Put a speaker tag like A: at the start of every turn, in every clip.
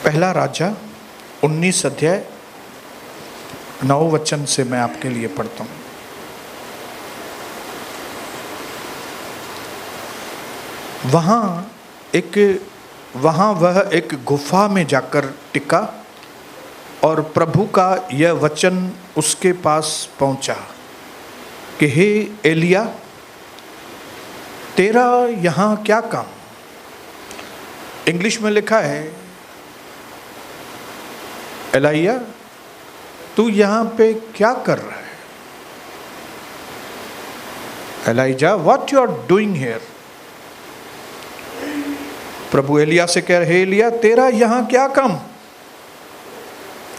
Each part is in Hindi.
A: पहला राजा 19 अध्याय 9 वचन से मैं आपके लिए पढ़ता हूँ। वहाँ वह एक गुफा में जाकर टिका और प्रभु का यह वचन उसके पास पहुँचा कि हे एलिया, तेरा यहाँ क्या काम। इंग्लिश में लिखा है, एलिया तू यहाँ पे क्या कर रहा है। Elijah, what you are doing here. प्रभु एलिया से कह रहे, हे एलिया तेरा यहाँ क्या काम।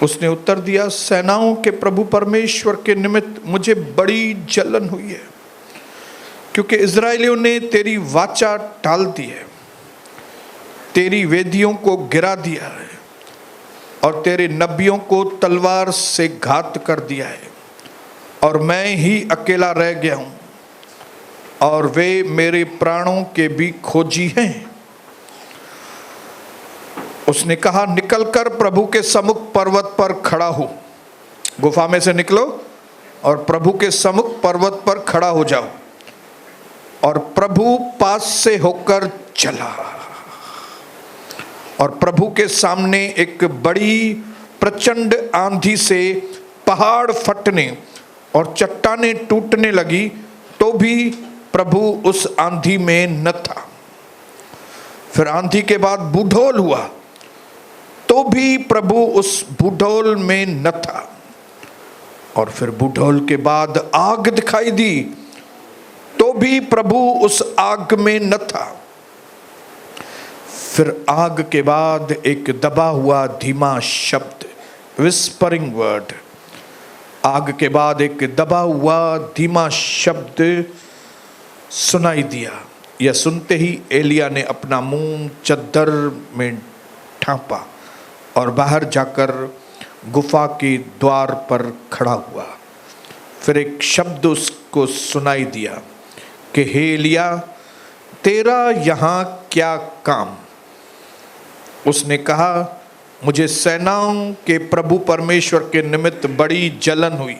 A: उसने उत्तर दिया, सेनाओं के प्रभु परमेश्वर के निमित्त मुझे बड़ी जलन हुई है, क्योंकि इस्राएलियों ने तेरी वाचा टाल दी है, तेरी वेदियों को गिरा दिया है और तेरे नबियों को तलवार से घात कर दिया है, और मैं ही अकेला रह गया हूं और वे मेरे प्राणों के भी खोजी हैं। उसने कहा, निकलकर प्रभु के सम्मुख पर्वत पर खड़ा हो। गुफा में से निकलो और प्रभु के सम्मुख पर्वत पर खड़ा हो जाओ। और प्रभु पास से होकर चला और प्रभु के सामने एक बड़ी प्रचंड आंधी से पहाड़ फटने और चट्टानें टूटने लगी, तो भी प्रभु उस आंधी में न था। फिर आंधी के बाद बूढ़ोल हुआ, तो भी प्रभु उस बूढ़ोल में न था। और फिर बूढ़ोल के बाद आग दिखाई दी, तो भी प्रभु उस आग में न था। फिर आग के बाद एक दबा हुआ धीमा शब्द, विस्परिंग वर्ड। आग के बाद एक दबा हुआ धीमा शब्द सुनाई दिया। यह सुनते ही एलिया ने अपना मुंह चद्दर में ढांपा और बाहर जाकर गुफा के द्वार पर खड़ा हुआ। फिर एक शब्द उसको सुनाई दिया कि हे एलिया, तेरा यहाँ क्या काम। उसने कहा, मुझे सेनाओं के प्रभु परमेश्वर के निमित्त बड़ी जलन हुई,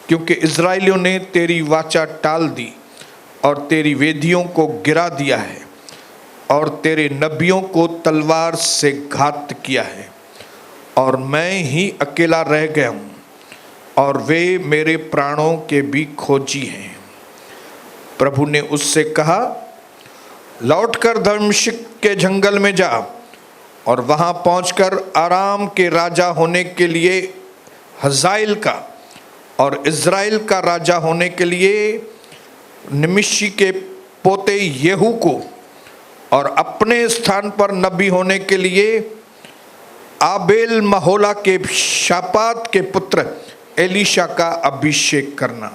A: क्योंकि इस्राएलियों ने तेरी वाचा टाल दी और तेरी वेदियों को गिरा दिया है और तेरे नबियों को तलवार से घात किया है, और मैं ही अकेला रह गया हूँ और वे मेरे प्राणों के भी खोजी हैं। प्रभु ने उससे कहा, लौटकर दमिश्क के जंगल में जा और वहां पहुंचकर आराम के राजा होने के लिए हजाएल का और इज़राइल का राजा होने के लिए निमिशी के पोते येहू को और अपने स्थान पर नबी होने के लिए आबेल महोला के शापात के पुत्र एलीशा का अभिषेक करना।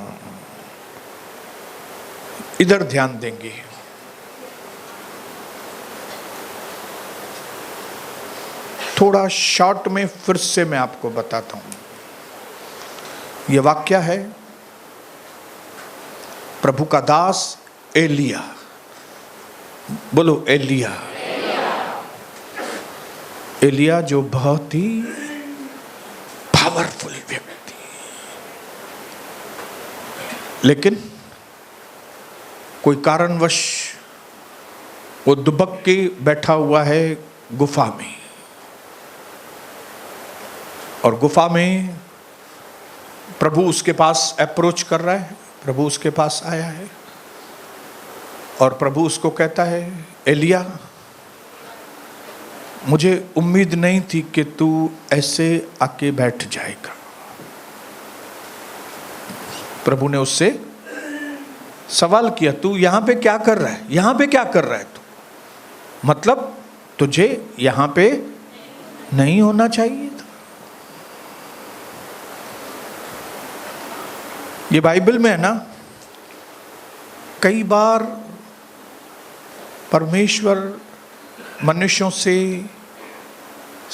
A: इधर ध्यान देंगे। थोड़ा शॉर्ट में फिर से मैं आपको बताता हूं। यह वाक्य है प्रभु का दास एलिया। बोलो एलिया। एलिया जो बहुत ही पावरफुल व्यक्ति, लेकिन कोई कारणवश वो दुबक के बैठा हुआ है गुफा में, और गुफा में प्रभु उसके पास अप्रोच कर रहा है। प्रभु उसके पास आया है और प्रभु उसको कहता है, एलिया, मुझे उम्मीद नहीं थी कि तू ऐसे आके बैठ जाएगा। प्रभु ने उससे सवाल किया, तू यहां पे क्या कर रहा है। यहां पे क्या कर रहा है तू, मतलब तुझे यहां पे नहीं होना चाहिए था। ये बाइबल में है ना, कई बार परमेश्वर मनुष्यों से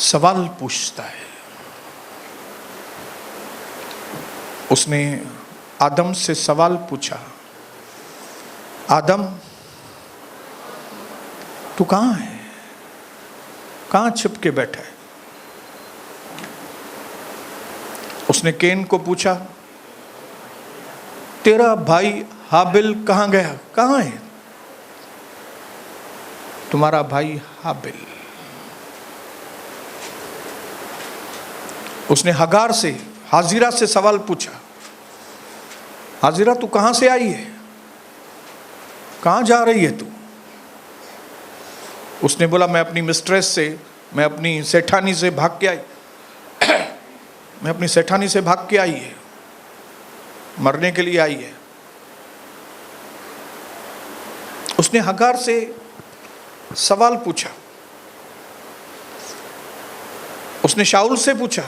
A: सवाल पूछता है। उसने आदम से सवाल पूछा, आदम तू कहाँ है, कहाँ छिप के बैठा है। उसने केन को पूछा, तेरा भाई हाबिल कहाँ गया? कहाँ है तुम्हारा भाई हाबिल? उसने हगार से, हाजिरा से सवाल पूछा, हाजिरा तू कहां से आई है? कहां जा रही है तू? उसने बोला, मैं अपनी मिस्ट्रेस से, मैं अपनी सेठानी से भाग के आई मैं अपनी सेठानी से भाग के आई है, मरने के लिए आई है। उसने हगार से सवाल पूछा। उसने शाऊल से पूछा,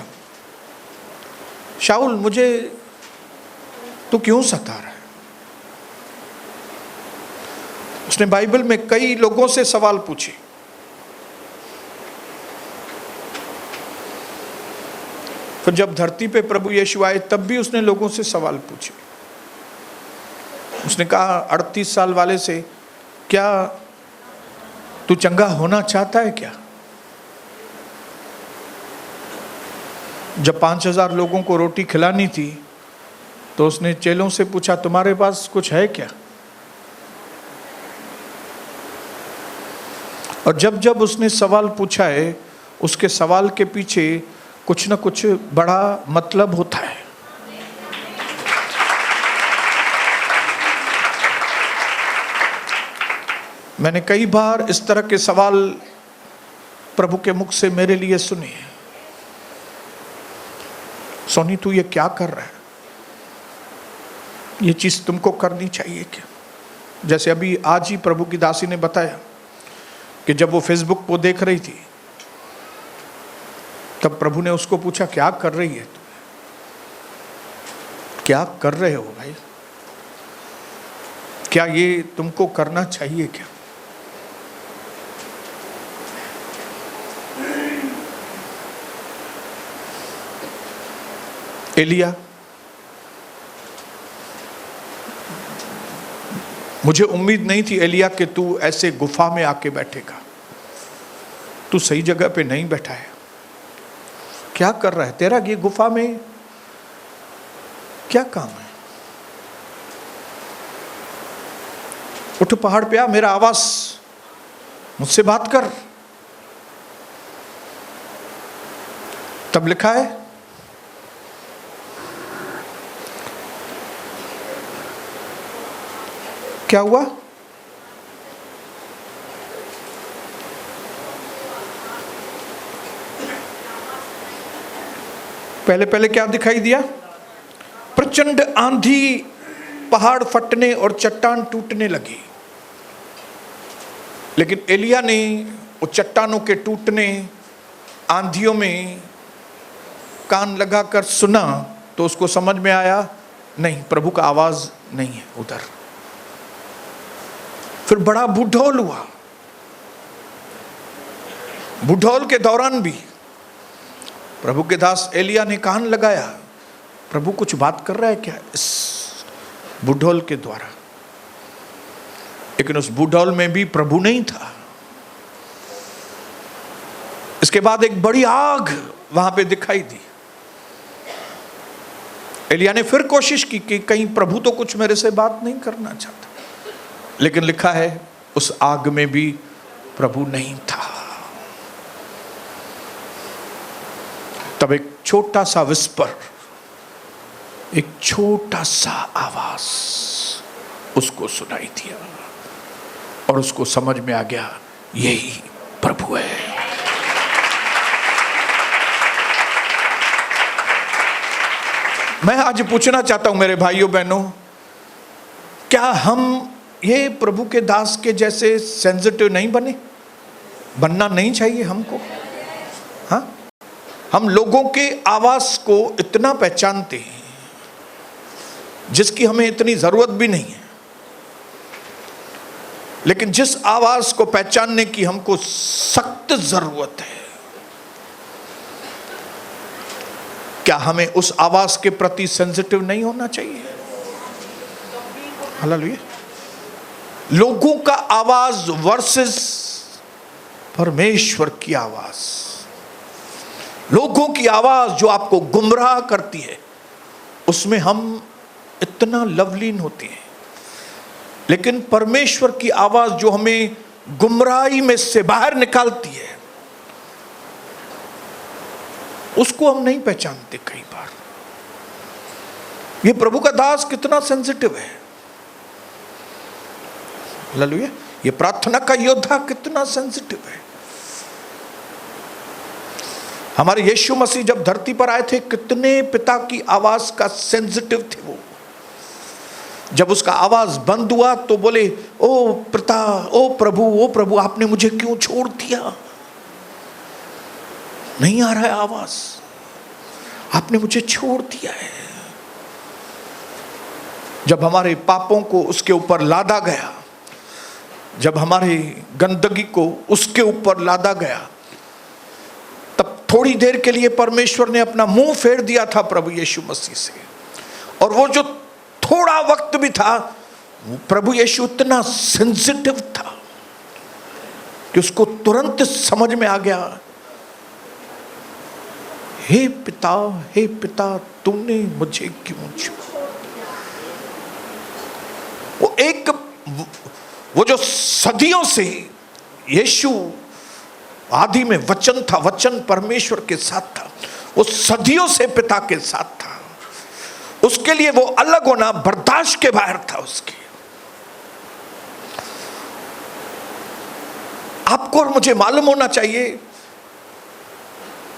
A: शाऊल मुझे तू क्यों सता रहा है? उसने बाइबल में कई लोगों से सवाल पूछे। फिर जब धरती पे प्रभु यीशु आए तब भी उसने लोगों से सवाल पूछे। उसने कहा 38 साल वाले से, क्या तू चंगा होना चाहता है क्या? जब 5000 लोगों को रोटी खिलानी थी तो उसने चेलों से पूछा, तुम्हारे पास कुछ है क्या? और जब जब उसने सवाल पूछा है, उसके सवाल के पीछे कुछ न कुछ बड़ा मतलब होता है। मैंने कई बार इस तरह के सवाल प्रभु के मुख से मेरे लिए सुने। सोनी तू ये क्या कर रहा है? ये चीज तुमको करनी चाहिए क्या? जैसे अभी आज ही प्रभु की दासी ने बताया कि जब वो फेसबुक को देख रही थी तब प्रभु ने उसको पूछा, क्या कर रही है तू? क्या कर रहे हो भाई? क्या ये तुमको करना चाहिए क्या? एलिया, मुझे उम्मीद नहीं थी एलिया कि तू ऐसे गुफा में आके बैठेगा। तू सही जगह पे नहीं बैठा है। क्या कर रहा है? तेरा ये गुफा में क्या काम है? उठ पहाड़ पे आ, मेरा आवाज, मुझसे बात कर। तब लिखा है, क्या हुआ? पहले पहले क्या दिखाई दिया? प्रचंड आंधी, पहाड़ फटने और चट्टान टूटने लगी। लेकिन एलिया ने वो चट्टानों के टूटने, आंधियों में कान लगाकर सुना तो उसको समझ में आया, नहीं, प्रभु का आवाज नहीं है उधर। फिर बड़ा बुढ़ौल हुआ। बुढ़ौल के दौरान भी प्रभु के दास एलिया ने कान लगाया, प्रभु कुछ बात कर रहा है क्या इस बुढ़ौल के द्वारा? लेकिन उस बुढ़ौल में भी प्रभु नहीं था। इसके बाद एक बड़ी आग वहां पे दिखाई दी। एलिया ने फिर कोशिश की कि कहीं प्रभु तो कुछ मेरे से बात नहीं करना चाहता, लेकिन लिखा है उस आग में भी प्रभु नहीं था। तब एक छोटा सा विस्पर, एक छोटा सा आवाज उसको सुनाई दिया और उसको समझ में आ गया, यही प्रभु है। मैं आज पूछना चाहता हूं मेरे भाइयों बहनों, क्या हम ये प्रभु के दास के जैसे सेंसिटिव नहीं बने? बनना नहीं चाहिए हमको। हाँ, हम लोगों के आवाज को इतना पहचानते हैं जिसकी हमें इतनी जरूरत भी नहीं है, लेकिन जिस आवाज को पहचानने की हमको सख्त जरूरत है, क्या हमें उस आवाज के प्रति सेंसिटिव नहीं होना चाहिए? हालेलुया। लोगों का आवाज वर्सेस परमेश्वर की आवाज, लोगों की आवाज जो आपको गुमराह करती है, उसमें हम इतना लवलीन होते हैं, लेकिन परमेश्वर की आवाज जो हमें गुमराही में से बाहर निकालती है, उसको हम नहीं पहचानते। कई बार ये प्रभु का दास कितना सेंसिटिव है, हालेलुया। ये प्रार्थना का योद्धा कितना सेंसिटिव है। हमारे यीशु मसीह जब धरती पर आए थे, कितने पिता की आवाज का सेंसिटिव थे वो। जब उसका आवाज बंद हुआ तो बोले, ओ पिता, ओ प्रभु, आपने मुझे क्यों छोड़ दिया? नहीं आ रहा है आवाज, आपने मुझे छोड़ दिया है। जब हमारे पापों को उसके ऊपर लादा गया, जब हमारी गंदगी को उसके ऊपर लादा गया, तब थोड़ी देर के लिए परमेश्वर ने अपना मुंह फेर दिया था प्रभु यीशु मसीह से। और वो जो थोड़ा वक्त भी था, प्रभु यीशु इतना सेंसिटिव था कि उसको तुरंत समझ में आ गया, हे पिता, तुमने मुझे क्यों छोड़ा? वो जो सदियों से यीशु आदि में वचन था, वचन परमेश्वर के साथ था, वो सदियों से पिता के साथ था। उसके लिए वो अलग होना बर्दाश्त के बाहर था उसके। आपको और मुझे मालूम होना चाहिए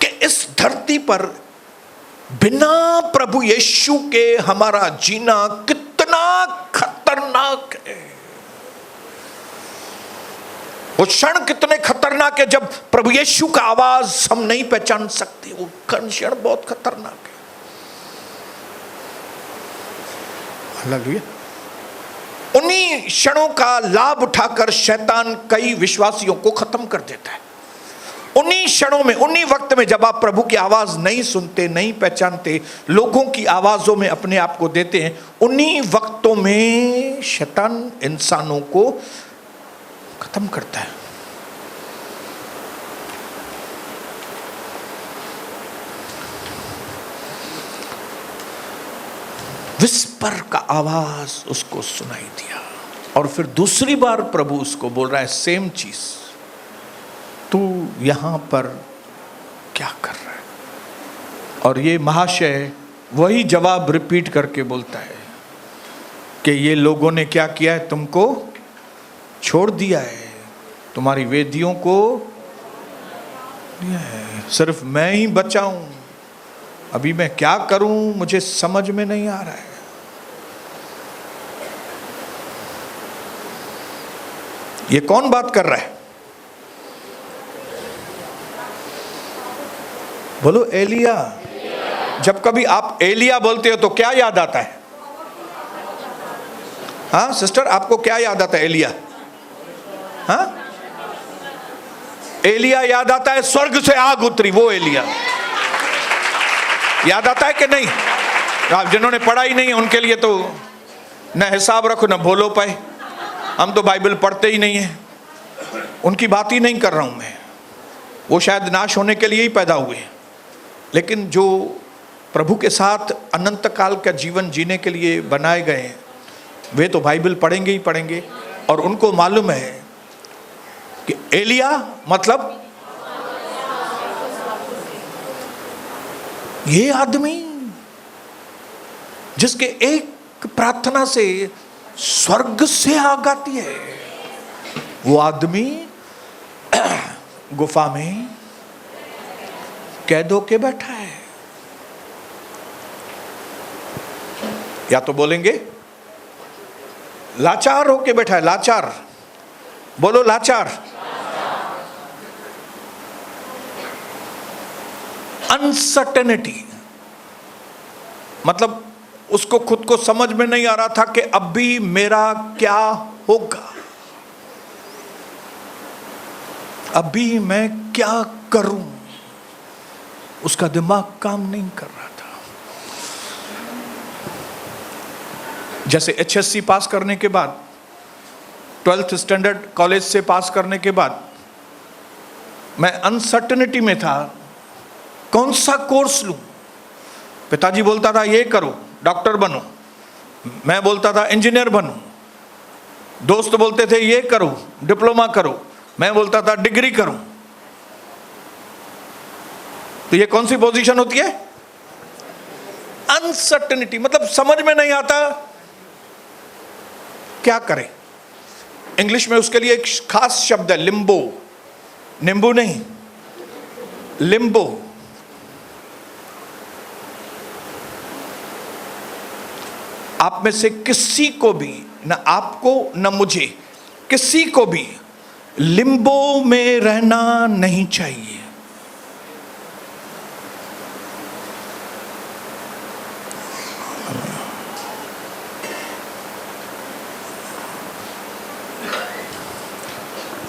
A: कि इस धरती पर बिना प्रभु यीशु के हमारा जीना कितना खतरनाक है। वो क्षण कितने खतरनाक है जब प्रभु यीशु का आवाज हम नहीं पहचान सकते। वो क्षण बहुत खतरनाक है। हालेलुया। उन्हीं क्षणों का लाभ उठाकर शैतान कई विश्वासियों को खत्म कर देता है। उन्हीं क्षणों में, उन्हीं वक्त में जब आप प्रभु की आवाज नहीं सुनते, नहीं पहचानते, लोगों की आवाजों में अपने आप को देते हैं, उन्हीं वक्तों में शैतान इंसानों को खत्म करता है। विस्पर का आवाज उसको सुनाई दिया। और फिर दूसरी बार प्रभु उसको बोल रहा है सेम चीज, तू यहां पर क्या कर रहा है? और ये महाशय वही जवाब रिपीट करके बोलता है कि ये लोगों ने क्या किया है, तुमको छोड़ दिया है, तुम्हारी वेदियों को दिया है, सिर्फ मैं ही बचा हूं। अभी मैं क्या करूं मुझे समझ में नहीं आ रहा है। ये कौन बात कर रहा है? बोलो एलिया। जब कभी आप एलिया बोलते हो तो क्या याद आता है? हाँ सिस्टर, आपको क्या याद आता है? एलिया, हाँ एलिया याद आता है, स्वर्ग से आग उतरी, वो एलिया याद आता है कि नहीं? आप जिन्होंने पढ़ाई नहीं है उनके लिए तो न हिसाब रखो न बोलो पाए। हम तो बाइबल पढ़ते ही नहीं है, उनकी बात ही नहीं कर रहा हूं मैं। वो शायद नाश होने के लिए ही पैदा हुए, लेकिन जो प्रभु के साथ अनंत काल का जीवन जीने के लिए बनाए गए हैं, वे तो बाइबल पढ़ेंगे ही पढ़ेंगे। और उनको मालूम है कि एलिया मतलब ये आदमी जिसके एक प्रार्थना से स्वर्ग से आग आती है, वो आदमी गुफा में कैद होके बैठा है। या तो बोलेंगे लाचार होके बैठा है, लाचार, बोलो लाचार। अनसर्टेनिटी मतलब उसको खुद को समझ में नहीं आ रहा था कि अब भी मेरा क्या होगा, अभी मैं क्या करूं। उसका दिमाग काम नहीं कर रहा था। जैसे HSC पास करने के बाद, 12th स्टैंडर्ड कॉलेज से पास करने के बाद मैं अनसर्टेनिटी में था कौन सा कोर्स लूं? पिताजी बोलता था ये करो, डॉक्टर बनो। मैं बोलता था इंजीनियर बनो। दोस्त बोलते थे ये करो, डिप्लोमा करो। मैं बोलता था डिग्री करूं। तो ये कौन सी पोजीशन होती है? अनसर्टेनिटी, मतलब समझ में नहीं आता क्या करें। इंग्लिश में उसके लिए एक खास शब्द है, लिम्बो। नींबू नहीं, लिम्बो। आप में से किसी को भी, न आपको न मुझे, किसी को भी लिम्बो में रहना नहीं चाहिए।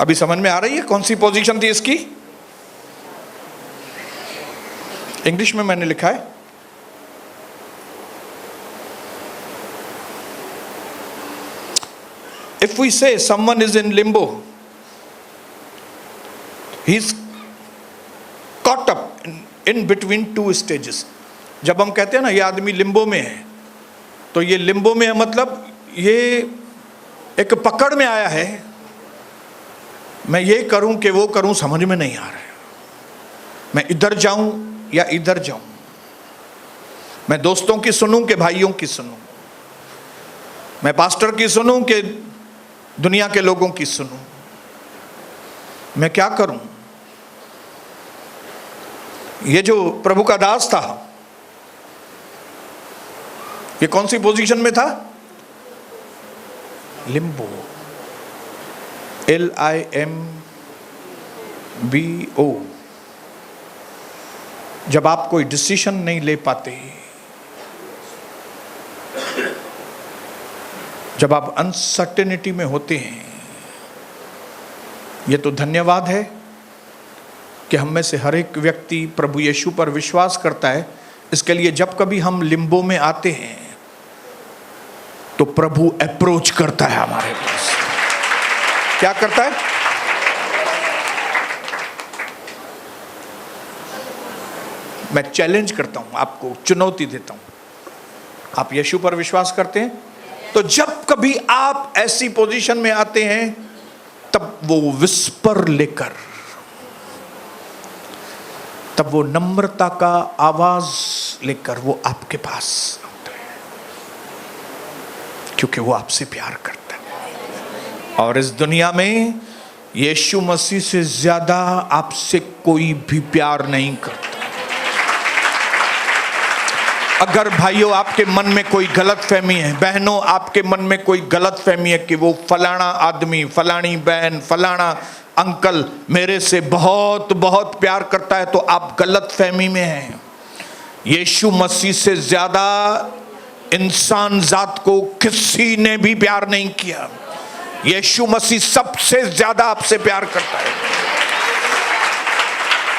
A: अभी समझ में आ रही है कौन सी पोजीशन थी इसकी? इंग्लिश में मैंने लिखा है, if we say someone is in limbo, he's caught up in between two stages. जब हम कहते हैं ना ये आदमी लिम्बो में है, तो ये लिम्बो में है मतलब ये एक पकड़ में आया है। मैं ये करूं कि वो करूं, समझ में नहीं आ रहा है। मैं इधर जाऊं या इधर जाऊं, मैं दोस्तों की सुनूं कि भाइयों की सुनूं, मैं पास्टर की सुनूं कि दुनिया के लोगों की सुनूं, मैं क्या करूं? ये जो प्रभु का दास था, ये कौन सी पोजीशन में था? Limbo, LIMBO। जब आप कोई डिसीजन नहीं ले पाते, जब आप अनसर्टेनिटी में होते हैं, ये तो धन्यवाद है कि हम में से हर एक व्यक्ति प्रभु यीशु पर विश्वास करता है। इसके लिए जब कभी हम लिम्बो में आते हैं तो प्रभु अप्रोच करता है हमारे पास। क्या करता है? मैं चैलेंज करता हूं आपको, चुनौती देता हूं। आप यीशु पर विश्वास करते हैं? तो जब कभी आप ऐसी पोजीशन में आते हैं, तब वो विस्पर लेकर, तब वो नम्रता का आवाज लेकर वो आपके पास आता है, क्योंकि वो आपसे प्यार करता है। और इस दुनिया में यीशु मसीह से ज्यादा आपसे कोई भी प्यार नहीं करता। अगर भाइयों आपके मन में कोई गलत फहमी है, बहनों आपके मन में कोई गलत फहमी है कि वो फलाना आदमी, फलानी बहन, फलाना अंकल मेरे से बहुत बहुत प्यार करता है, तो आप गलत फहमी में हैं। यीशु मसीह से ज्यादा इंसान जात को किसी ने भी प्यार नहीं किया। यीशु मसीह सबसे ज्यादा आपसे प्यार करता है,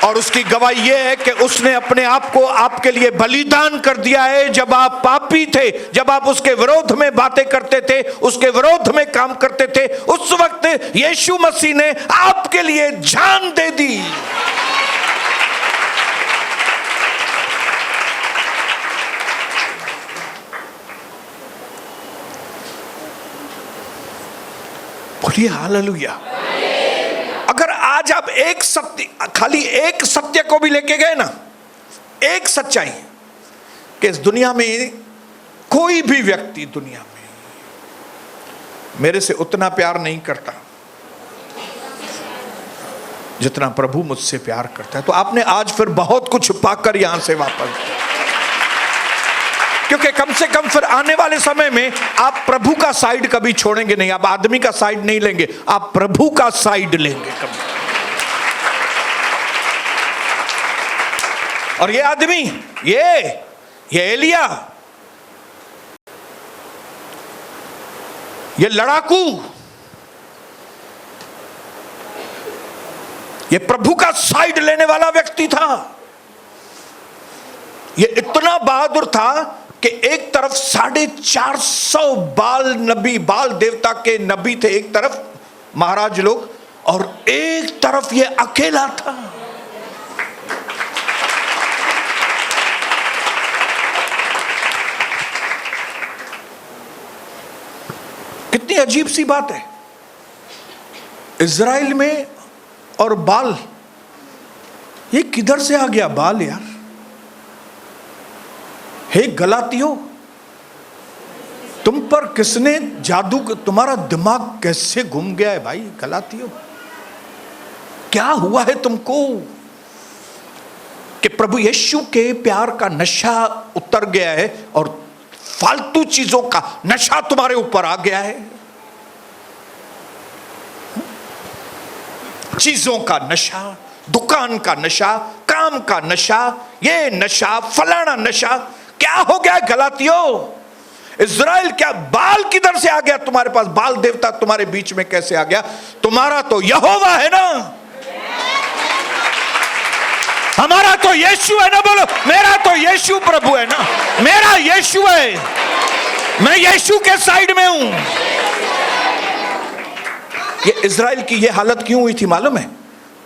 A: और उसकी गवाही यह है कि उसने अपने आप को आपके लिए बलिदान कर दिया है। जब आप पापी थे, जब आप उसके विरोध में बातें करते थे, उसके विरोध में काम करते थे, उस वक्त यीशु मसीह ने आपके लिए जान दे दी। बोलिए हालेलुया। अगर आज आप एक सत्य, खाली एक सत्य को भी लेके गए ना, एक सच्चाई कि इस दुनिया में कोई भी व्यक्ति दुनिया में मेरे से उतना प्यार नहीं करता जितना प्रभु मुझसे प्यार करता है, तो आपने आज फिर बहुत कुछ पाकर यहां से वापस, क्योंकि कम से कम फिर आने वाले समय में आप प्रभु का साइड कभी छोड़ेंगे नहीं। आप आदमी का साइड नहीं लेंगे, आप प्रभु का साइड लेंगे कभी। और ये आदमी, ये एलिया, ये लड़ाकू, ये प्रभु का साइड लेने वाला व्यक्ति था। ये इतना बहादुर था कि एक तरफ 450 बाल नबी, बाल देवता के नबी थे एक तरफ, महाराज लोग, और एक तरफ ये अकेला था। अजीब सी बात है, इज़राइल में और बाल, ये किधर से आ गया बाल यार? हे गलातियों, तुम पर किसने जादू, तुम्हारा दिमाग कैसे घूम गया है भाई गलातियों? क्या हुआ है तुमको कि प्रभु यीशु के प्यार का नशा उतर गया है और फालतू चीजों का नशा तुम्हारे ऊपर आ गया है? चीजों का नशा, दुकान का नशा, काम का नशा, ये नशा, फलाना नशा, क्या हो गया गलातियों? इज़राइल क्या बाल किधर से आ गया तुम्हारे पास? बाल देवता तुम्हारे बीच में कैसे आ गया? तुम्हारा तो यहोवा है ना, हमारा तो यीशु है ना। बोलो, मेरा तो यीशु प्रभु है ना, मेरा यीशु है, मैं यीशु के साइड में हूं। ये इज़राइल की ये हालत क्यों हुई थी मालूम है?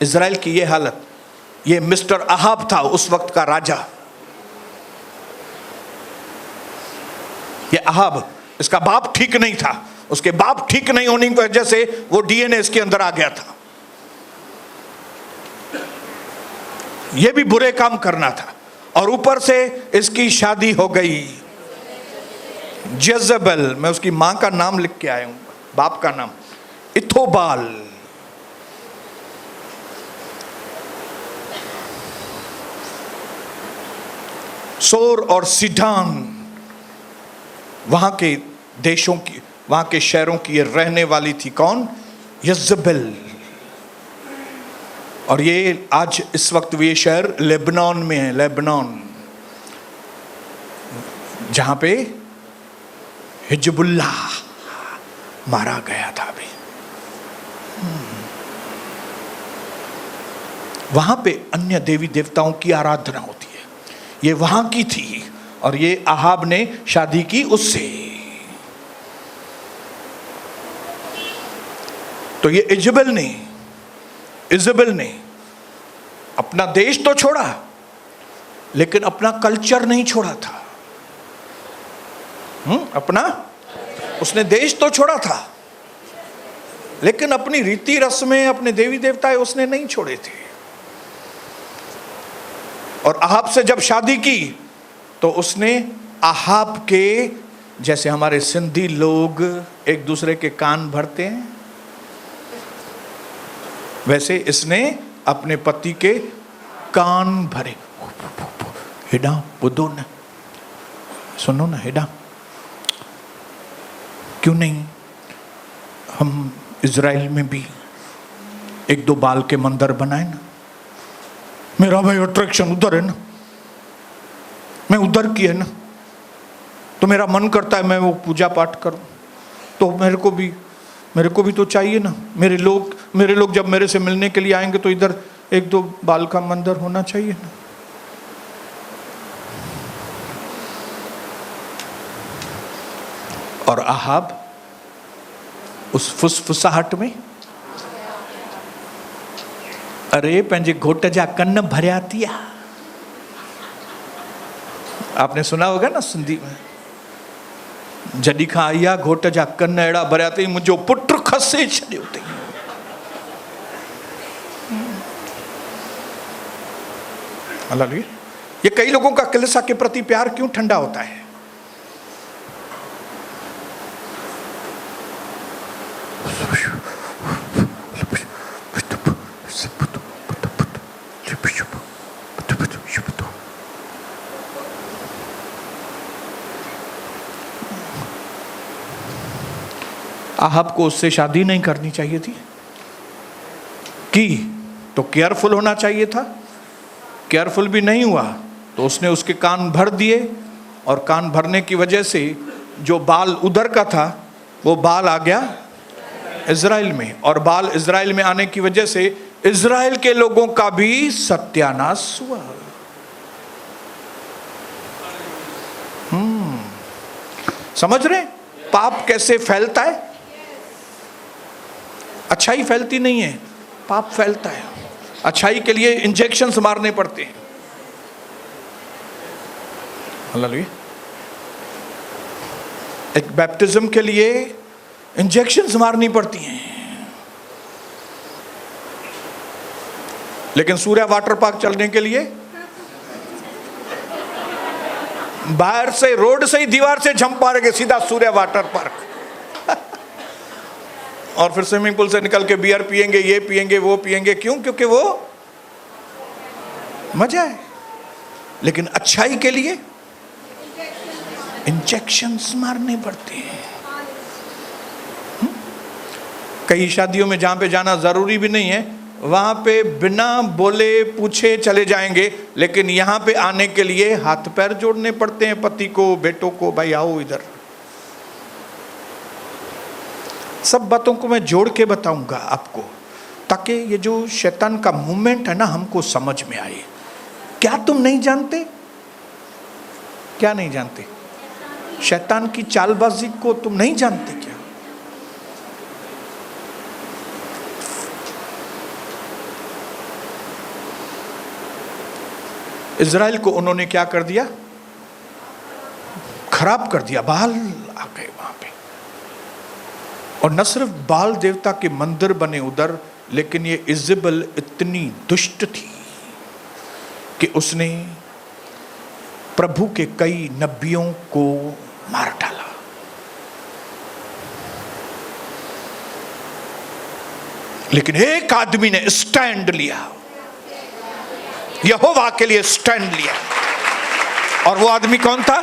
A: इज़राइल की ये हालत, ये मिस्टर अहाब था उस वक्त का राजा। ये अहाब, इसका बाप ठीक नहीं था, उसके बाप ठीक नहीं होने की वजह से वो डीएनए इसके अंदर आ गया था। ये भी बुरे काम करना था और ऊपर से इसकी शादी हो गई जेजबेल। मैं उसकी मां का नाम लिख के आया हूं, बाप का नाम इथोबाल। सोर और सीडान वहां के देशों की, वहां के शहरों की ये रहने वाली थी। कौन? यजबेल। और ये आज इस वक्त ये शहर लेबनान में है, लेबनान, जहां पे हिजबुल्लाह मारा गया था अभी। वहां पे अन्य देवी देवताओं की आराधना होती है, ये वहां की थी। और ये अहाब ने शादी की उससे। तो ये इज़बेल ने अपना देश तो छोड़ा, लेकिन अपना कल्चर नहीं छोड़ा था। उसने देश तो छोड़ा था, लेकिन अपनी रीति रस्में, अपने देवी देवताएं उसने नहीं छोड़े थे। और अहाब से जब शादी की तो उसने अहाब के, जैसे हमारे सिंधी लोग एक दूसरे के कान भरते हैं, वैसे इसने अपने पति के कान भरे। हेडा बुद्धो न, सुनो ना हेडा, क्यों नहीं हम इज़राइल में भी एक दो बाल के मंदिर बनाए ना? मेरा भाई अट्रैक्शन उधर है ना, मैं उधर की है ना, तो मेरा मन करता है मैं वो पूजा पाठ करूं, तो मेरे को भी तो चाहिए ना। मेरे लोग जब मेरे से मिलने के लिए आएंगे तो इधर एक दो बाल का मंदिर होना चाहिए ना। और अहाब उस फुसफुसाहट में, अरे पंहिंजे घोट जा कन्न भरिया थिया। आपने सुना होगा ना सिंधी में, जॾहिं खां आई आहे घोट जा कन अहिड़ा भरिया अथई, मुंहिंजो पुटु खसे छॾियो अथई। हालेलुया। ये कई लोगों का कलीसिया के प्रति प्यार क्यों ठंडा होता है? अहाब को उससे शादी नहीं करनी चाहिए थी, की तो केयरफुल होना चाहिए था। केयरफुल भी नहीं हुआ तो उसने उसके कान भर दिए, और कान भरने की वजह से जो बाल उधर का था वो बाल आ गया इज़राइल में, और बाल इज़राइल में आने की वजह से इज़राइल के लोगों का भी सत्यानाश हुआ। समझ रहे पाप कैसे फैलता है? अच्छाई फैलती नहीं है, पाप फैलता है। अच्छाई के लिए इंजेक्शंस मारने पड़ते हैं। हालेलुया। एक बैप्टिज्म के लिए इंजेक्शंस मारनी पड़ती हैं। लेकिन सूर्या वाटर पार्क चलने के लिए बाहर से, रोड से ही, दीवार से जंप मारेंगे सीधा सूर्या वाटर पार्क और फिर स्विमिंग पूल से निकल के बियर पिएंगे, ये पिएंगे, वो पिएंगे। क्यों? क्योंकि वो मजा है। लेकिन अच्छाई के लिए इंजेक्शंस मारने पड़ते हैं। कई शादियों में जहां पे जाना जरूरी भी नहीं है, वहां पे बिना बोले पूछे चले जाएंगे, लेकिन यहां पे आने के लिए हाथ पैर जोड़ने पड़ते हैं पति को, बेटों को, भाई आओ इधर। सब बातों को मैं जोड़ के बताऊंगा आपको, ताकि ये जो शैतान का मूवमेंट है ना, हमको समझ में आए। क्या तुम नहीं जानते? क्या नहीं जानते? शैतान की चालबाजी को तुम नहीं जानते क्या? इजराइल को उन्होंने क्या कर दिया? खराब कर दिया। बाल आ गए वहां पे, और न सिर्फ बाल देवता के मंदिर बने उधर, लेकिन ये इजेबल इतनी दुष्ट थी कि उसने प्रभु के कई नबियों को मार डाला। लेकिन एक आदमी ने स्टैंड लिया, यहोवा के लिए स्टैंड लिया। और वो आदमी कौन था?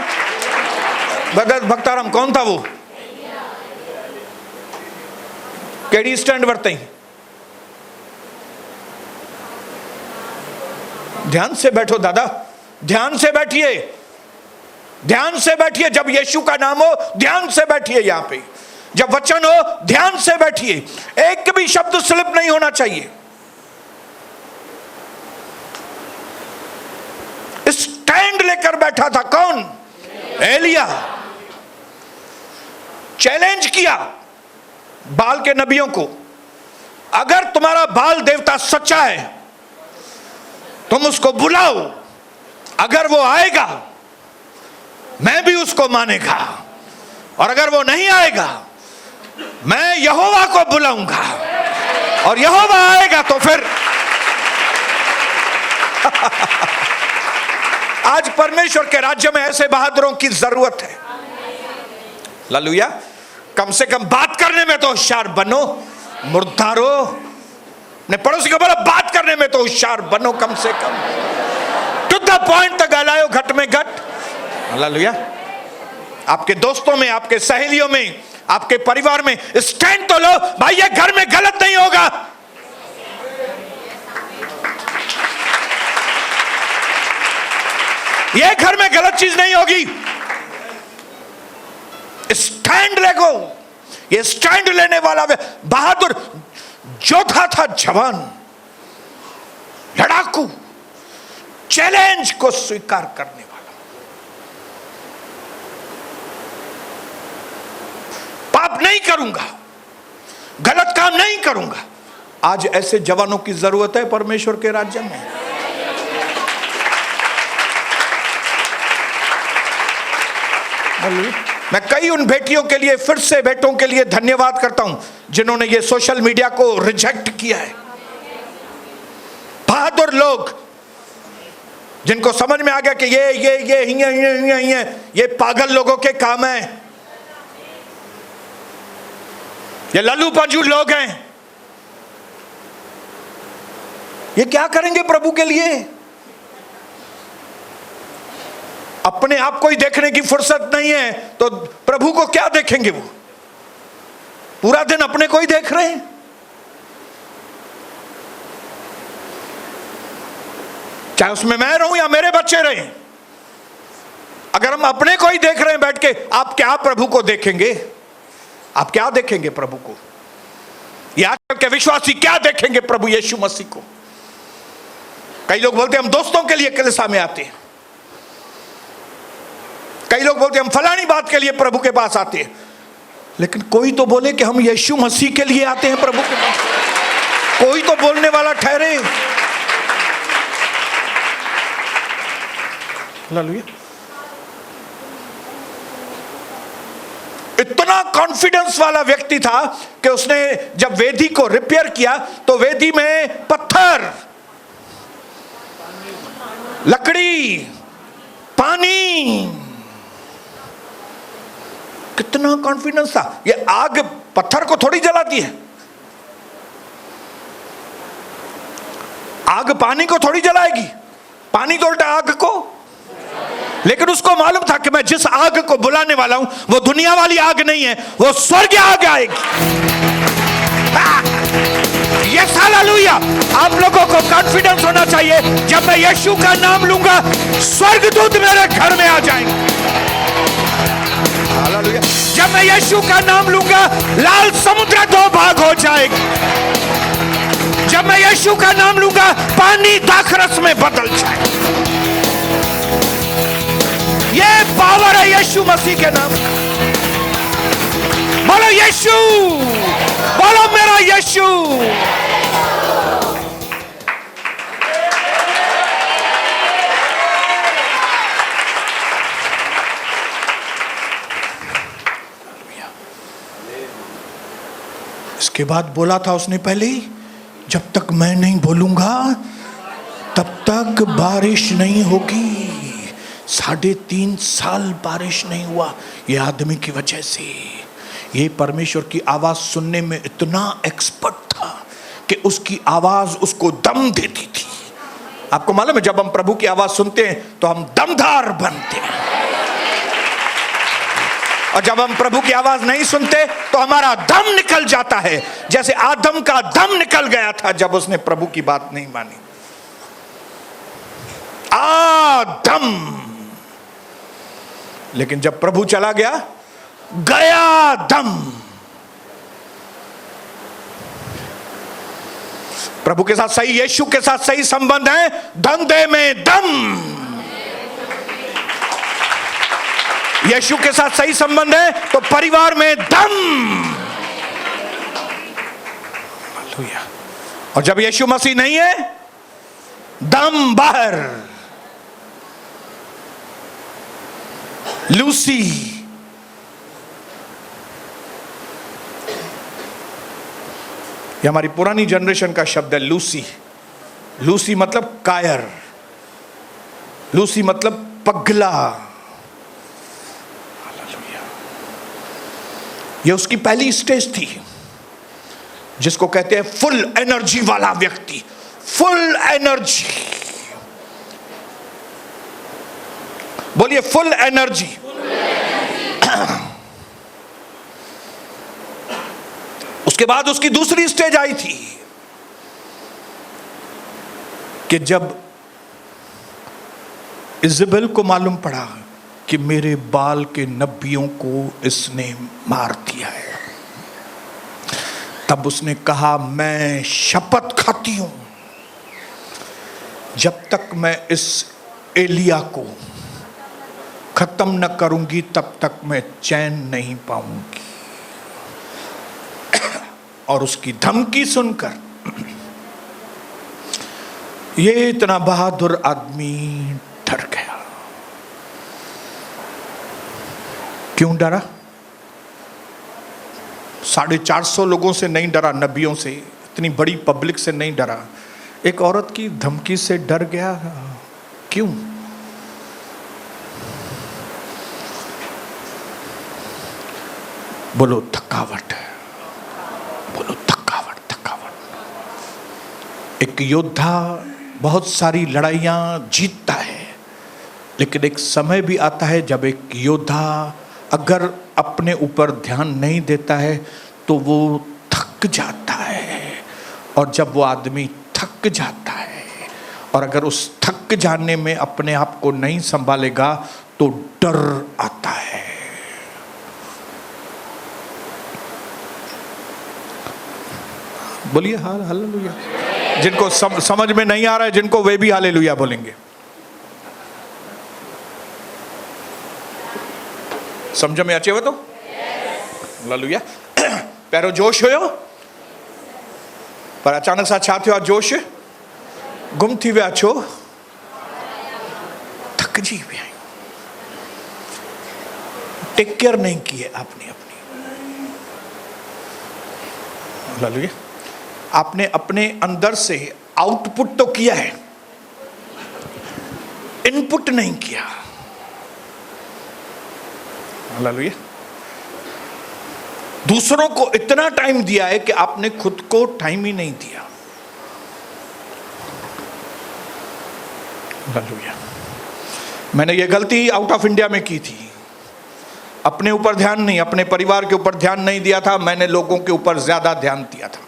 A: भगत भक्ताराम कौन था वो? केड़ी स्टैंड बरते? ध्यान से बैठो दादा, ध्यान से बैठिए, ध्यान से बैठिए। जब यीशु का नाम हो, ध्यान से बैठिए। यहां पे जब वचन हो, ध्यान से बैठिए। एक भी शब्द स्लिप नहीं होना चाहिए। स्टैंड लेकर बैठा था कौन? एलिया। चैलेंज किया बाल के नबियों को, अगर तुम्हारा बाल देवता सच्चा है तुम उसको बुलाओ, अगर वो आएगा मैं भी उसको मानेगा, और अगर वो नहीं आएगा मैं यहोवा को बुलाऊंगा, और यहोवा आएगा तो फिर आज परमेश्वर के राज्य में ऐसे बहादुरों की जरूरत है। हालेलुया। कम से कम बात करने में तो होशियार बनो, मुर्दारो। ने पड़ोसी को बोला, बात करने में तो होशियार बनो, कम से कम टू द पॉइंट तक गलायो, घट में घट। हालेलुया। आपके दोस्तों में, आपके सहेलियों में, आपके परिवार में स्टैंड तो लो भाई, ये घर में गलत नहीं होगा। ये घर में गलत चीज नहीं होगी। स्टैंड लेगो। ये स्टैंड लेने वाला बहादुर योद्धा था, जवान, लड़ाकू, चैलेंज को स्वीकार करने वाला। पाप नहीं करूंगा, गलत काम नहीं करूंगा। आज ऐसे जवानों की जरूरत है परमेश्वर के राज्य में। मैं कई उन बेटियों के लिए, फिर से बेटों के लिए धन्यवाद करता हूं जिन्होंने ये सोशल मीडिया को रिजेक्ट किया है। बहादुर लोग जिनको समझ में आ गया कि ये पागल लोगों के काम है, ये लल्लू पंजू लोग हैं, ये क्या करेंगे प्रभु के लिए? अपने आप को ही देखने की फुर्सत नहीं है तो प्रभु को क्या देखेंगे? वो पूरा दिन अपने को ही देख रहे हैं। चाहे उसमें मैं रहूं या मेरे बच्चे रहें, अगर हम अपने को ही देख रहे हैं बैठ के, आप क्या प्रभु को देखेंगे? आप क्या देखेंगे प्रभु को? ये आजकल के विश्वासी क्या देखेंगे प्रभु यीशु मसीह को? कई लोग बोलते हैं हम दोस्तों के लिए कलीसिया में आते हैं, कई लोग बोलते हैं हम फलानी बात के लिए प्रभु के पास आते हैं, लेकिन कोई तो बोले कि हम यीशु मसीह के लिए आते हैं प्रभु के पास। कोई तो बोलने वाला ठहरे। हालेलुया। इतना कॉन्फिडेंस वाला व्यक्ति था कि उसने जब वेदी को रिपेयर किया तो वेदी में पत्थर, लकड़ी, पानी, कितना कॉन्फिडेंस था। ये आग पत्थर को थोड़ी जलाती है, आग पानी को थोड़ी जलाएगी, पानी तो उल्टा आग को। लेकिन उसको मालूम था कि मैं जिस आग को बुलाने वाला हूं वो दुनिया वाली आग नहीं है, वो स्वर्ग आग आएगी। Yes hallelujah. आप लोगों को कॉन्फिडेंस होना चाहिए, जब मैं यीशु का नाम लूंगा स्वर्गदूत मेरे घर में आ जाएंगे। हालेलुया। जब मैं यीशु का नाम लूंगा लाल समुद्र दो भाग हो जाएगा। जब मैं यीशु का नाम लूंगा पानी दाखरस में बदल जाएगा। ये पावर है यीशु मसीह के नाम। बोलो यीशु, बोलो मेरा यीशु। इसके बाद बोला था उसने पहले ही, जब तक मैं नहीं बोलूंगा तब तक बारिश नहीं होगी। 3.5 साल बारिश नहीं हुआ, ये आदमी की वजह से। ये परमेश्वर की आवाज सुनने में इतना एक्सपर्ट था कि उसकी आवाज उसको दम देती थी। आपको मालूम है, जब हम प्रभु की आवाज सुनते हैं तो हम दमदार बनते हैं, और जब हम प्रभु की आवाज नहीं सुनते तो हमारा दम निकल जाता है, जैसे आदम का दम निकल गया था जब उसने प्रभु की बात नहीं मानी। आदम। लेकिन जब प्रभु चला गया, गया दम। प्रभु के साथ सही, यीशु के साथ सही संबंध है, धंधे में दम। यीशु के साथ सही संबंध है तो परिवार में दम। और जब यीशु मसीह नहीं है, दम बाहर। लूसी, ये हमारी पुरानी जनरेशन का शब्द है लूसी। लूसी मतलब कायर, लूसी मतलब पगला। ये उसकी पहली स्टेज थी, जिसको कहते हैं फुल एनर्जी वाला व्यक्ति। फुल एनर्जी, बोलिए फुल एनर्जी। उसके बाद उसकी दूसरी स्टेज आई थी कि जब इज़बेल को मालूम पड़ा कि मेरे बाल के नबियों को इसने मार दिया है, तब उसने कहा मैं शपथ खाती हूं, जब तक मैं इस एलिया को खत्म न करूंगी तब तक मैं चैन नहीं पाऊंगी। और उसकी धमकी सुनकर ये इतना बहादुर आदमी डर गया। क्यों डरा? 450 लोगों से नहीं डरा, नबियों से, इतनी बड़ी पब्लिक से नहीं डरा, एक औरत की धमकी से डर गया। क्यों? बोलो थकावट है, बोलो थकावट। थकावट। एक योद्धा बहुत सारी लड़ाइयां जीतता है, लेकिन एक समय भी आता है जब एक योद्धा अगर अपने ऊपर ध्यान नहीं देता है तो वो थक जाता है। और जब वो आदमी थक जाता है और अगर उस थक जाने में अपने आप को नहीं संभालेगा तो डर आता है। बोलिए हालेलुया। जिनको समझ में नहीं आ रहा है, जिनको वे भी हालेलुया बोलेंगे। समझ में अचे वो तो हालेलुया। पहिरियों जोश हुयो, पर अचानक सां छा थियो? जोश गुम थी विया। छो? थकजी विया। टेक केयर नहीं की है आपने अपनी। हालेलुया। आपने अपने अंदर से आउटपुट तो किया है, इनपुट नहीं किया। हालेलुया। दूसरों को इतना टाइम दिया है कि आपने खुद को टाइम ही नहीं दिया। हालेलुया। मैंने ये गलती आउट ऑफ इंडिया में की थी। अपने ऊपर ध्यान नहीं, अपने परिवार के ऊपर ध्यान नहीं दिया था, मैंने लोगों के ऊपर ज्यादा ध्यान दिया था।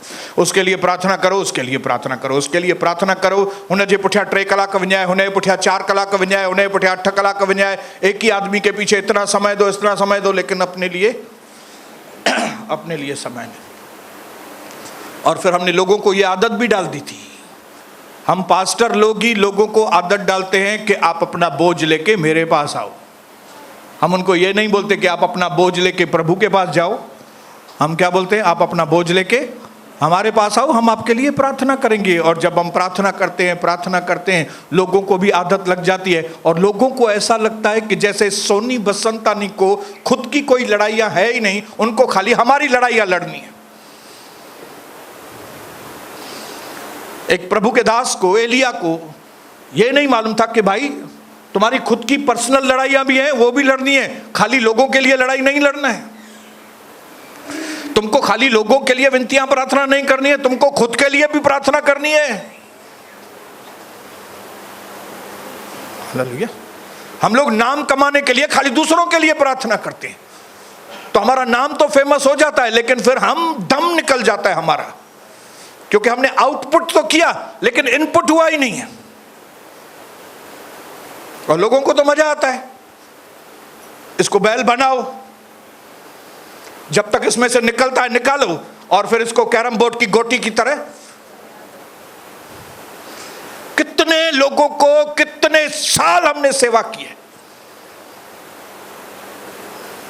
A: उसके लिए प्रार्थना करो, उसके लिए प्रार्थना करो, उसके लिए प्रार्थना करो। उन्हें जे पुठिया 3 कलाक विञाए, उन्हें पुठिया 4 कलाक विञाए, उन्हें पुठिया 8 कलाक विञाए। एक ही आदमी के पीछे इतना समय दो, इतना समय दो, लेकिन अपने लिए समय नहीं। और फिर हमने लोगों को ये आदत भी डाल दी थी। हम पास्टर लोग ही लोगों को आदत डालते हैं कि आप अपना बोझ लेके मेरे पास आओ। हम उनको ये नहीं बोलते कि आप अपना बोझ लेके प्रभु के पास जाओ। हम क्या बोलते हैं? आप अपना बोझ लेके हमारे पास आओ, हम आपके लिए प्रार्थना करेंगे। और जब हम प्रार्थना करते हैं, लोगों को भी आदत लग जाती है। और लोगों को ऐसा लगता है कि जैसे सोनी बसंतानी को खुद की कोई लड़ाइयाँ है ही नहीं, उनको खाली हमारी लड़ाइयाँ लड़नी है। एक प्रभु के दास को, एलिया को, यह नहीं मालूम था कि भाई तुम्हारी खुद की पर्सनल लड़ाइयां भी हैं, वो भी लड़नी है। खाली लोगों के लिए लड़ाई नहीं लड़ना है। तुमको खाली लोगों के लिए विनतियां प्रार्थना नहीं करनी है, तुमको खुद के लिए भी प्रार्थना करनी है। हालेलुया। हम लोग नाम कमाने के लिए खाली दूसरों के लिए प्रार्थना करते हैं, तो हमारा नाम तो फेमस हो जाता है, लेकिन फिर हम दम निकल जाता है हमारा, क्योंकि हमने आउटपुट तो किया लेकिन इनपुट हुआ ही नहीं है। और लोगों को तो मजा आता है, इसको बैल बनाओ, जब तक इसमें से निकलता है निकालो, और फिर इसको कैरम बोर्ड की गोटी की तरह। कितने लोगों को कितने साल हमने सेवा की है,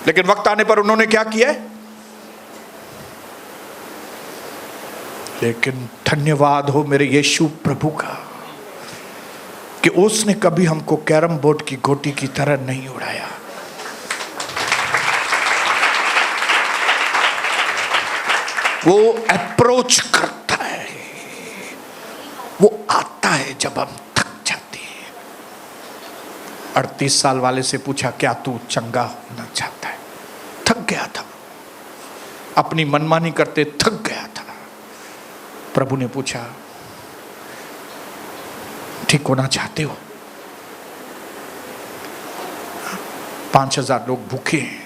A: लेकिन वक्त आने पर उन्होंने क्या किया है? लेकिन धन्यवाद हो मेरे यीशु प्रभु का कि उसने कभी हमको कैरम बोर्ड की गोटी की तरह नहीं उड़ाया। वो अप्रोच करता है, वो आता है जब हम थक जाते हैं। 38 साल वाले से पूछा, क्या तू चंगा होना चाहता है? थक गया था, अपनी मनमानी करते थक गया था। प्रभु ने पूछा, ठीक होना चाहते हो? 5000 लोग भूखे हैं,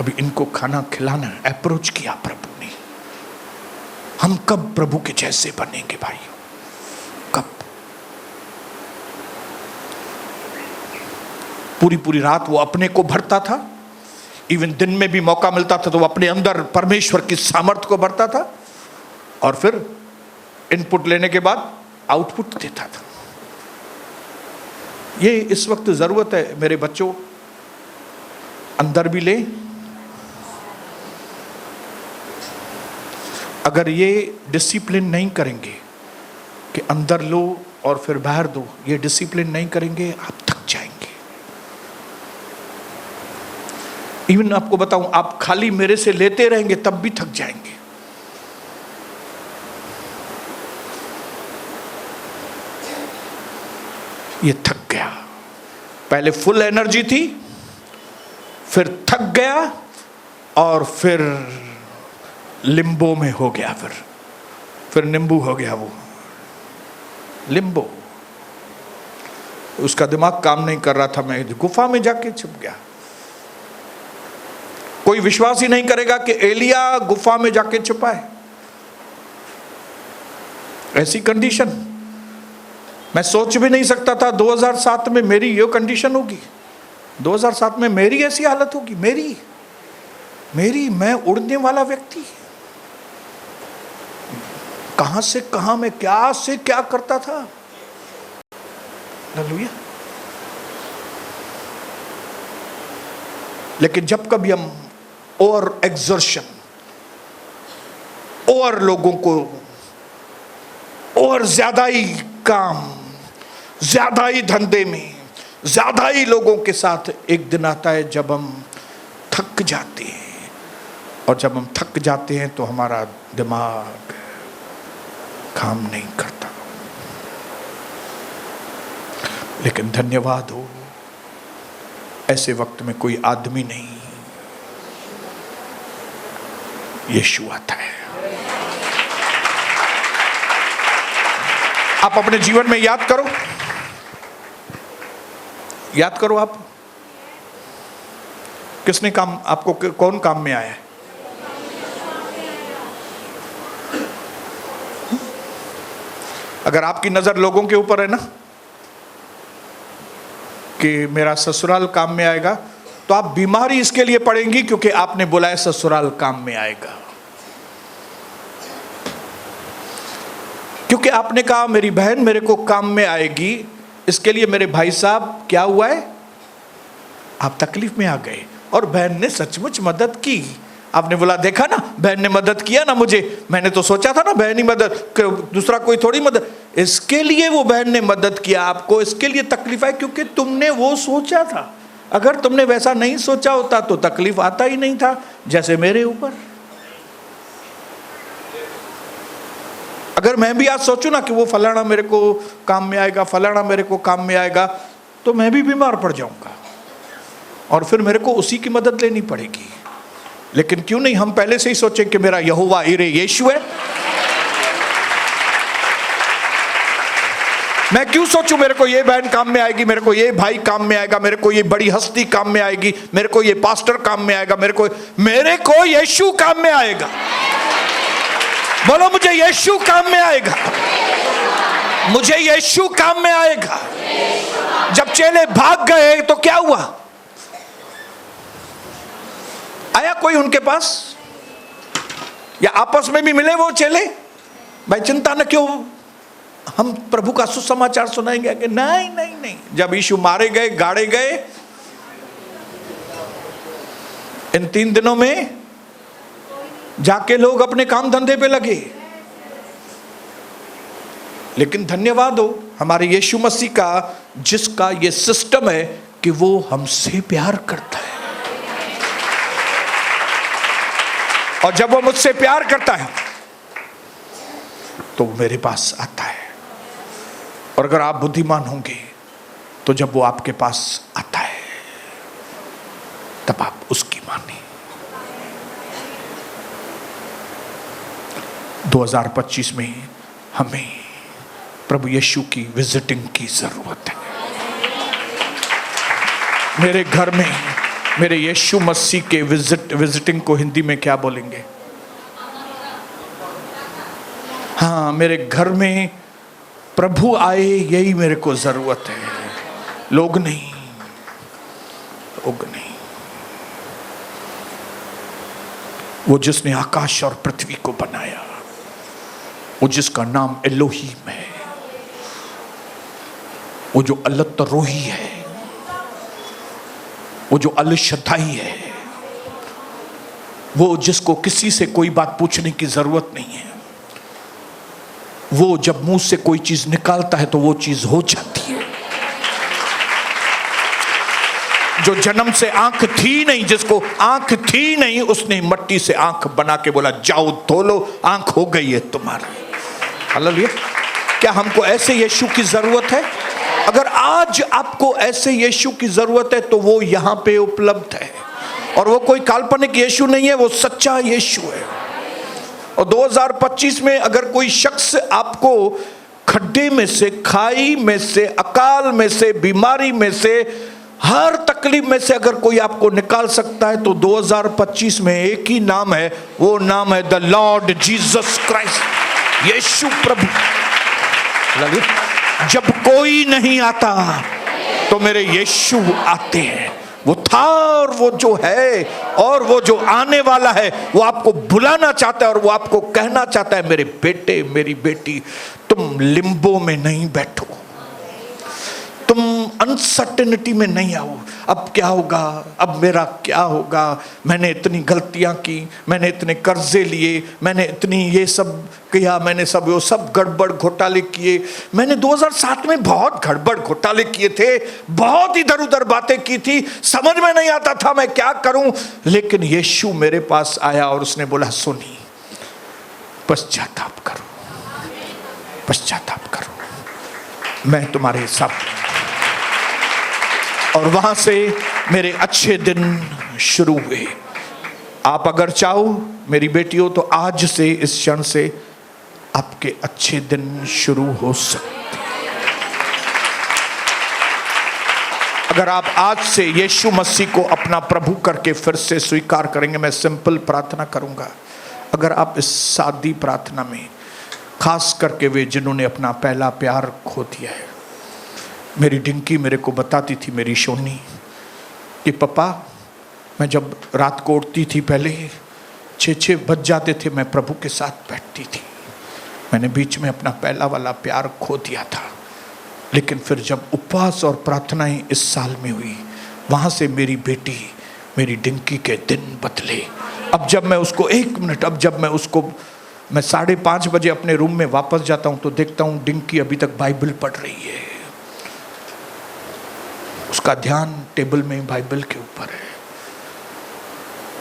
A: अभी इनको खाना खिलाना है। अप्रोच किया प्रभु ने। हम कब प्रभु के जैसे बनेंगे भाई? कब? पूरी पूरी रात वो अपने को भरता था, इवन दिन में भी मौका मिलता था तो वो अपने अंदर परमेश्वर की सामर्थ को भरता था, और फिर इनपुट लेने के बाद आउटपुट देता था। ये इस वक्त जरूरत है मेरे बच्चों, अंदर भी ले। अगर ये डिसिप्लिन नहीं करेंगे कि अंदर लो और फिर बाहर दो, ये डिसिप्लिन नहीं करेंगे, आप थक जाएंगे। इवन आपको बताऊं, आप खाली मेरे से लेते रहेंगे तब भी थक जाएंगे। ये थक गया, पहले फुल एनर्जी थी, फिर थक गया, और फिर लिम्बो में हो गया, फिर नींबू हो गया। वो लिम्बो, उसका दिमाग काम नहीं कर रहा था। मैं गुफा में जाके छुप गया। कोई विश्वास ही नहीं करेगा कि एलिया गुफा में जाके छुपा है। ऐसी कंडीशन मैं सोच भी नहीं सकता था 2007 में मेरी ये कंडीशन होगी, 2007 में मेरी ऐसी हालत होगी। मेरी मैं उड़ने वाला व्यक्ति, कहां से कहां मैं क्या से क्या करता था। हालेलुया। लेकिन जब कभी हम ओवर एक्सर्शन, ओवर लोगों को, और ज्यादा ही काम, ज्यादा ही धंधे में, ज्यादा ही लोगों के साथ, एक दिन आता है जब हम थक जाते हैं और जब हम थक जाते हैं तो हमारा दिमाग काम नहीं करता। लेकिन धन्यवाद हो, ऐसे वक्त में कोई आदमी नहीं, यीशु आता है। आप अपने जीवन में याद करो, याद करो आप किसने काम, आपको कौन काम में आया है? अगर आपकी नजर लोगों के ऊपर है ना कि मेरा ससुराल काम में आएगा, तो आप बीमारी इसके लिए पड़ेंगी क्योंकि आपने बोला है ससुराल काम में आएगा। क्योंकि आपने कहा मेरी बहन मेरे को काम में आएगी, इसके लिए मेरे भाई साहब क्या हुआ है, आप तकलीफ में आ गए और बहन ने सचमुच मदद की। आपने बोला देखा ना बहन ने मदद किया ना मुझे, मैंने तो सोचा था ना बहन ही मदद, दूसरा कोई थोड़ी मदद। इसके लिए वो बहन ने मदद किया आपको, इसके लिए तकलीफ है क्योंकि तुमने वो सोचा था। अगर तुमने वैसा नहीं सोचा होता तो तकलीफ आता ही नहीं था। जैसे मेरे ऊपर, अगर मैं भी आज सोचूं ना कि वो फलाना मेरे को काम में आएगा, फलाना मेरे को काम में आएगा, तो मैं भी बीमार पड़ जाऊंगा और फिर मेरे को उसी की मदद लेनी पड़ेगी। लेकिन क्यों नहीं हम पहले से ही सोचें कि मेरा यहोवा इरे यीशु है। मैं क्यों सोचूं मेरे को ये बहन काम में आएगी, मेरे को ये भाई काम में आएगा, मेरे को ये बड़ी हस्ती काम में आएगी, मेरे को ये पास्टर काम में आएगा, मेरे को यीशु काम में आएगा। बोलो मुझे यीशु काम में आएगा, मुझे यीशु काम में आएगा। जब चेले भाग गए तो क्या हुआ? आया कोई उनके पास या आपस में भी मिले वो चेले? भाई चिंता न क्यों, हम प्रभु का सुसमाचार सुनाएंगे। कि नहीं नहीं नहीं, जब यीशु मारे गए, गाड़े गए, इन 3 दिनों में जाके लोग अपने काम धंधे पे लगे। लेकिन धन्यवाद हो हमारे यीशु मसीह का, जिसका ये सिस्टम है कि वो हमसे प्यार करता है। और जब वो मुझसे प्यार करता है तो वो मेरे पास आता है। और अगर आप बुद्धिमान होंगे तो जब वो आपके पास आता है तब आप उसकी माने। 2025 में हमें प्रभु यीशु की विजिटिंग की जरूरत है। मेरे घर में मेरे यीशु मसीह के विजिटिंग को हिंदी में क्या बोलेंगे? हाँ, मेरे घर में प्रभु आए, यही मेरे को जरूरत है, लोग नहीं, लोग नहीं। वो जिसने आकाश और पृथ्वी को बनाया, वो जिसका नाम एलोहीम है, वो जो अलतरोही है, वो जो अल शद्दाई है, वो जिसको किसी से कोई बात पूछने की जरूरत नहीं है, वो जब मुंह से कोई चीज निकालता है तो वो चीज हो जाती है। जो जन्म से आंख थी नहीं, जिसको आंख थी नहीं, उसने मट्टी से आंख बना के बोला जाओ धो लो, आंख हो गई है तुम्हारी। हालेलुया। क्या हमको ऐसे यीशु की जरूरत है? अगर आज आपको ऐसे यीशु की जरूरत है तो वो यहां पे उपलब्ध है। और वो कोई काल्पनिक यीशु नहीं है, वो सच्चा यीशु है। और 2025 में अगर कोई शख्स आपको खड्डे में से, खाई में से, अकाल में से, बीमारी में से, हर तकलीफ में से अगर कोई आपको निकाल सकता है तो 2025 में एक ही नाम है, वो नाम है द लॉर्ड जीसस क्राइस्ट, यीशु प्रभु। जब कोई नहीं आता तो मेरे यीशु आते हैं। वो था और वो जो है और वो जो आने वाला है, वो आपको बुलाना चाहता है और वो आपको कहना चाहता है मेरे बेटे, मेरी बेटी, तुम लिम्बो में नहीं बैठो, तुम अनसर्टेनिटी में नहीं आओ, अब क्या होगा, अब मेरा क्या होगा, मैंने इतनी गलतियां की, मैंने इतने कर्जे लिए, मैंने इतनी ये सब किया, मैंने सब वो सब गड़बड़ घोटाले किए, मैंने 2007 में बहुत गड़बड़ घोटाले किए थे, बहुत इधर उधर बातें की थी, समझ में नहीं आता था मैं क्या करूं। लेकिन यीशु मेरे पास आया और उसने बोला सुनी, पश्चाताप करो, पश्चाताप करो, मैं तुम्हारे सब। और वहां से मेरे अच्छे दिन शुरू हुए। आप अगर चाहो मेरी बेटी हो तो आज से, इस क्षण से आपके अच्छे दिन शुरू हो सकते हैं। अगर आप आज से यीशु मसीह को अपना प्रभु करके फिर से स्वीकार करेंगे, मैं सिंपल प्रार्थना करूंगा। अगर आप इस सादी प्रार्थना में, खास करके वे जिन्होंने अपना पहला प्यार खो दिया है, मेरी डिंकी मेरे को बताती थी, मेरी शोनी, कि पापा मैं जब रात को उठती थी पहले 6 बज जाते थे, मैं प्रभु के साथ बैठती थी, मैंने बीच में अपना पहला वाला प्यार खो दिया था। लेकिन फिर जब उपवास और प्रार्थनाएं इस साल में हुई, वहाँ से मेरी बेटी, मेरी डिंकी के दिन बदले। अब जब मैं उसको 1 मिनट, अब जब मैं 5:30 बजे अपने रूम में वापस जाता हूँ तो देखता हूँ डिंकी अभी तक बाइबल पढ़ रही है, उसका ध्यान टेबल में बाइबल के ऊपर है।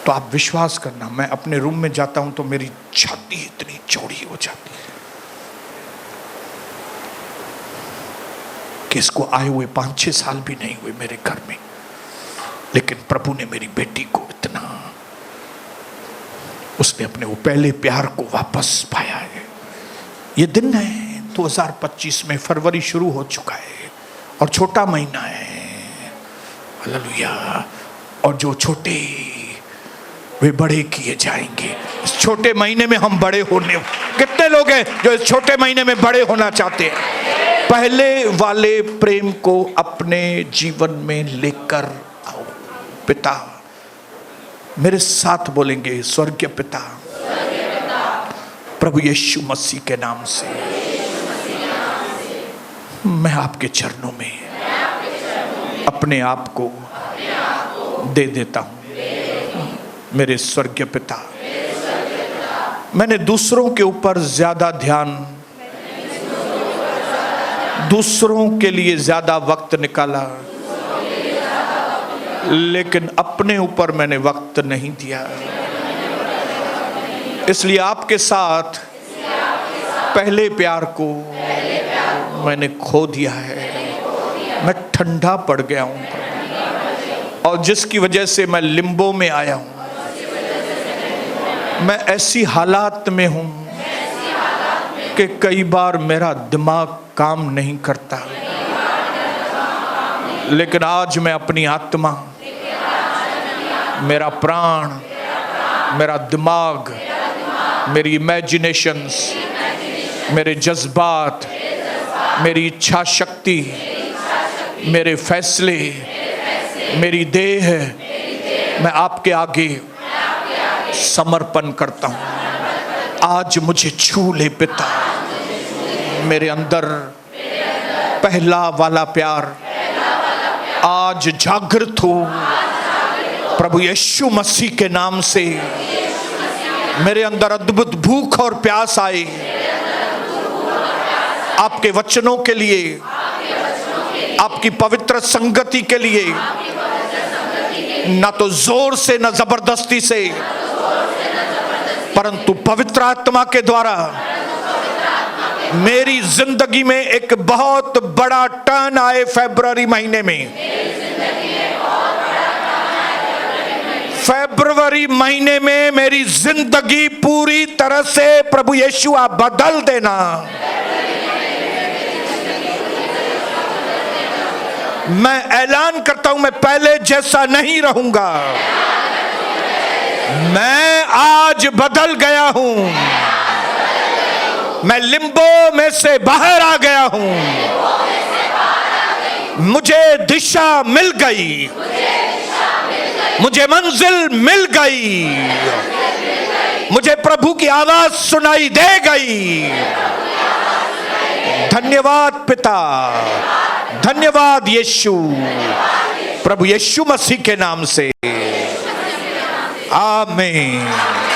A: तो आप विश्वास करना, मैं अपने रूम में जाता हूं तो मेरी छाती इतनी चौड़ी हो जाती है कि इसको आए हुए 5-6 साल भी नहीं हुए मेरे घर में, लेकिन प्रभु ने मेरी बेटी को इतना, उसने अपने वो पहले प्यार को वापस पाया है। ये दिन है 2025 में, फरवरी शुरू हो चुका है और छोटा महीना है, हालेलुया। और जो छोटे वे बड़े किए जाएंगे। इस छोटे महीने में हम बड़े होने, कितने लोग हैं जो इस छोटे महीने में बड़े होना चाहते हैं? पहले वाले प्रेम को अपने जीवन में लेकर आओ। पिता, मेरे साथ बोलेंगे, स्वर्गीय पिता, प्रभु यीशु मसीह के नाम से मैं आपके चरणों में अपने आप को दे देता हूं। मेरे स्वर्गीय पिता, मैंने दूसरों के ऊपर ज्यादा ध्यान, दूसरों के लिए ज्यादा वक्त निकाला, लेकिन अपने ऊपर मैंने वक्त नहीं दिया। इसलिए आपके साथ पहले प्यार को मैंने खो दिया है। मैं ठंडा पड़ गया हूं और जिसकी वजह से मैं लिम्बो में आया हूं। मैं ऐसी हालात में हूं कि कई बार मेरा दिमाग काम नहीं करता, लेकिन आज मैं अपनी आत्मा, मेरा प्राण, मेरा दिमाग, मेरी इमेजिनेशंस, मेरे जज्बात, मेरी इच्छा शक्ति, मेरे फैसले, मेरी देह, मैं आपके आगे समर्पण करता हूं। आज मुझे छू ले पिता, मेरे अंदर पहला वाला प्यार आज जागृत हो। प्रभु यीशु मसीह के नाम से मेरे अंदर अद्भुत भूख और प्यास आए आपके वचनों के लिए, आपकी पवित्र संगति के लिए, ना तो जोर से ना जबरदस्ती से, परंतु पवित्र आत्मा के द्वारा मेरी जिंदगी में एक बहुत बड़ा टर्न आए। फरवरी महीने में, फरवरी महीने में मेरी जिंदगी पूरी तरह से प्रभु यीशु आप बदल देना। मैं ऐलान करता हूं, मैं पहले जैसा नहीं रहूंगा। मैं आज बदल गया हूं। मैं लिम्बो में से बाहर आ गया हूं। मुझे दिशा मिल गई, मुझे मंजिल मिल गई, मुझे प्रभु की आवाज सुनाई दे गई। धन्यवाद पिता, धन्यवाद यीशु, प्रभु यीशु मसीह के नाम से, आमीन।